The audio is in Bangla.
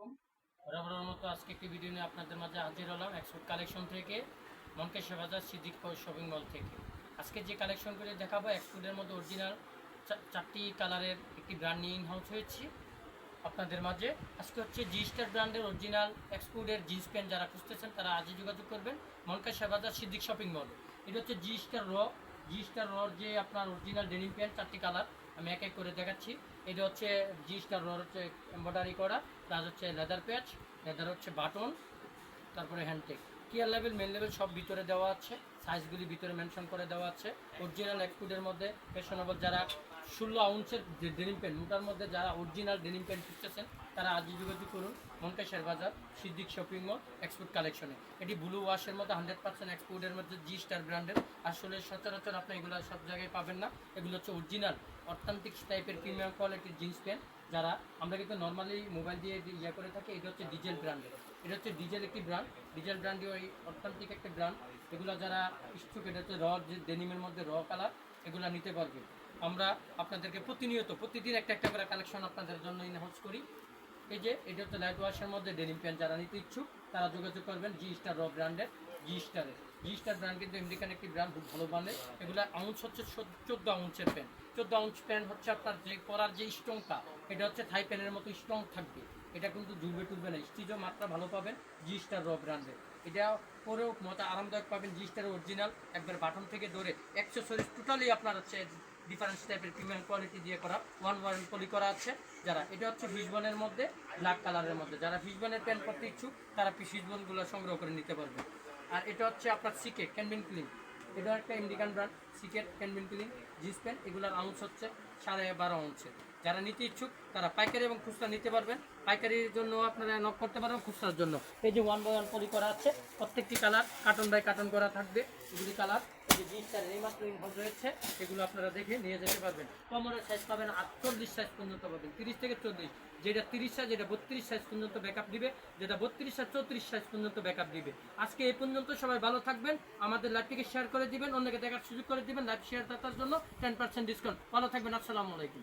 আলাইকুম। বরাবরের মতো আজকে একটি ভিডিও নিয়ে আপনাদের মাঝে হাজির হলাম এক্সপোর্ট কালেকশন থেকে, মনকেশ্বর বাজার সিদ্দিক শপিং মল থেকে। আজকে যে কালেকশনগুলি দেখাবো এক্সপোর্টের মধ্যে অরিজিনাল চারটি কালারের একটি ব্র্যান্ড নিয়ে ইনহাউস হয়েছি আপনাদের মাঝে। আজকে হচ্ছে জি স্টার ব্র্যান্ডের অরিজিনাল এক্সপোর্টের জিন্স প্যান্ট যারা খুঁজতেছেন তারা আজই যোগাযোগ করবেন মনকেশ্বর বাজার সিদ্দিক শপিং মল। এটা হচ্ছে জি স্টার রর যে আপনার অরিজিনাল ডেনিম প্যান্ট চারটি কালার আমি এক এক করে দেখাচ্ছি। এটা হচ্ছে জি স্টার রর হচ্ছে এমব্রয়ডারি করা, প্লাস হচ্ছে লেদার প্যাচ, লেদার হচ্ছে বাটন, তারপরে হ্যান্ডটেক, টিয়ার লেভেল মেন লেভেল সব ভিতরে দেওয়া আছে, সাইজগুলি ভিতরে মেনশন করে দেওয়া আছে। অরিজিনাল এক্সপোর্টের মধ্যে ফ্যাশনেবল যারা 16 আউন্সের যে ডেনিম প্যান্ট মোটার মধ্যে যারা অরিজিনাল ডেনিম প্যান্ট খুঁজতেছেন তারা আজই যোগাযোগ করুন মনকেশ্বর বাজার সিদ্দিক শপিং মল এক্সপোর্ট কালেকশনে। এটি ব্লু ওয়াশের মধ্যে 100% এক্সপোর্টের মধ্যে জি স্টার ব্র্যান্ডের। আসলে সচরাচর আপনি এগুলো সব জায়গায় পাবেন না, এগুলো হচ্ছে অরিজিনাল অথেন্টিক টাইপের প্রিমিয়াম কোয়ালিটির জিন্স প্যান্ট। যারা আমরা কিন্তু নর্মালি মোবাইল দিয়ে ইয়ে করে থাকি, এটা হচ্ছে ডিজেল ব্র্যান্ডের। এটা হচ্ছে ডিজেল একটি ব্র্যান্ড, ডিজেল ব্র্যান্ডই ওই অথেন্টিক একটা ব্র্যান্ড। এগুলো যারা ইচ্ছুক, এটা হচ্ছে যে ডেনিমের মধ্যে কালার, এগুলো নিতে পারবে। আমরা আপনাদেরকে প্রতিদিন একটা একটা করে কালেকশন আপনাদের জন্য ইনহাউস করি। এই যে এটা হচ্ছে লাইট ওয়াশের মধ্যে ডেনিম প্যান্ট, যারা নিতে ইচ্ছুক তারা যোগাযোগ করবেন জি স্টার ব্র্যান্ডের। জি স্টার ব্র্যান্ড কিন্তু আমেরিকান একটি ব্র্যান্ড, খুব ভালো বানে। এগুলো আউন্স হচ্ছে 14 আউন্সের প্যান্ট। 14 আউন্স প্যান্ট হচ্ছে আপনার যে পরার যে স্ট্রংটা, এটা হচ্ছে থাই প্যানের মতো স্ট্রং থাকবে। এটা কিন্তু ঝুলবে টুলবে না, স্টিচও মাত্রা ভালো পাবেন জি স্টার ব্র্যান্ডের। এটা পরেও মতো আরামদায়ক পাবেন। জি স্টার অরিজিনাল একবার বাটন থেকে ধরে অ্যাক্সেসরিজ টোটালি আপনার হচ্ছে ডিফারেন্স টাইপের প্রিমিয়াম কোয়ালিটি দিয়ে করা, ওয়ান পলি করা আছে। যারা এটা হচ্ছে ফিশবনের মধ্যে ব্ল্যাক কালারের মধ্যে, যারা ফিশবনের প্যান্ট করতে ইচ্ছুক তারা ফিশবনগুলো সংগ্রহ করে নিতে পারবে। আর এটা হচ্ছে আপনার সিকেট ক্যানবিন ক্লিন, এটা একটা আমেরিকান ব্র্যান্ড। সিকেট ক্যানবিন ক্লিন জিন্স প্যান্ট, এগুলোর আউন্স হচ্ছে 12.5 আউন্সের। যারা নিতে ইচ্ছুক তারা পাইকারি এবং খুচরা নিতে পারবেন। পাইকারির জন্য আপনারা নক করতে পারবেন, খুচরার জন্য এই যে 1 বাই 1 পলি করা আছে, প্রত্যেকটি কালার কার্টন বাই কার্টন করা থাকবে। এগুলি কালার এই যে জিন্সটার রিমাস্ট ইনভলভ রয়েছে, এগুলো আপনারা দেখে নিয়ে যেতে পারবেন। কমরের সাইজ পাবেন 48 সাইজ পর্যন্ত পাবেন, 30 থেকে 40। যেটা 30 সাইজ, যেটা 32 সাইজ পর্যন্ত ব্যাকআপ দিবে, যেটা 32 আর 34 সাইজ পর্যন্ত ব্যাকআপ দিবে। আজকে এই পর্যন্ত, সবাই ভালো থাকবেন। আমাদের লাইভটিকে শেয়ার করে দিবেন, অন্যকে দেখার সুযোগ করে দিবেন। লাইভ শেয়ার দাতার জন্য 10% ডিসকাউন্ট। ভালো থাকবেন, আসসালামু আলাইকুম।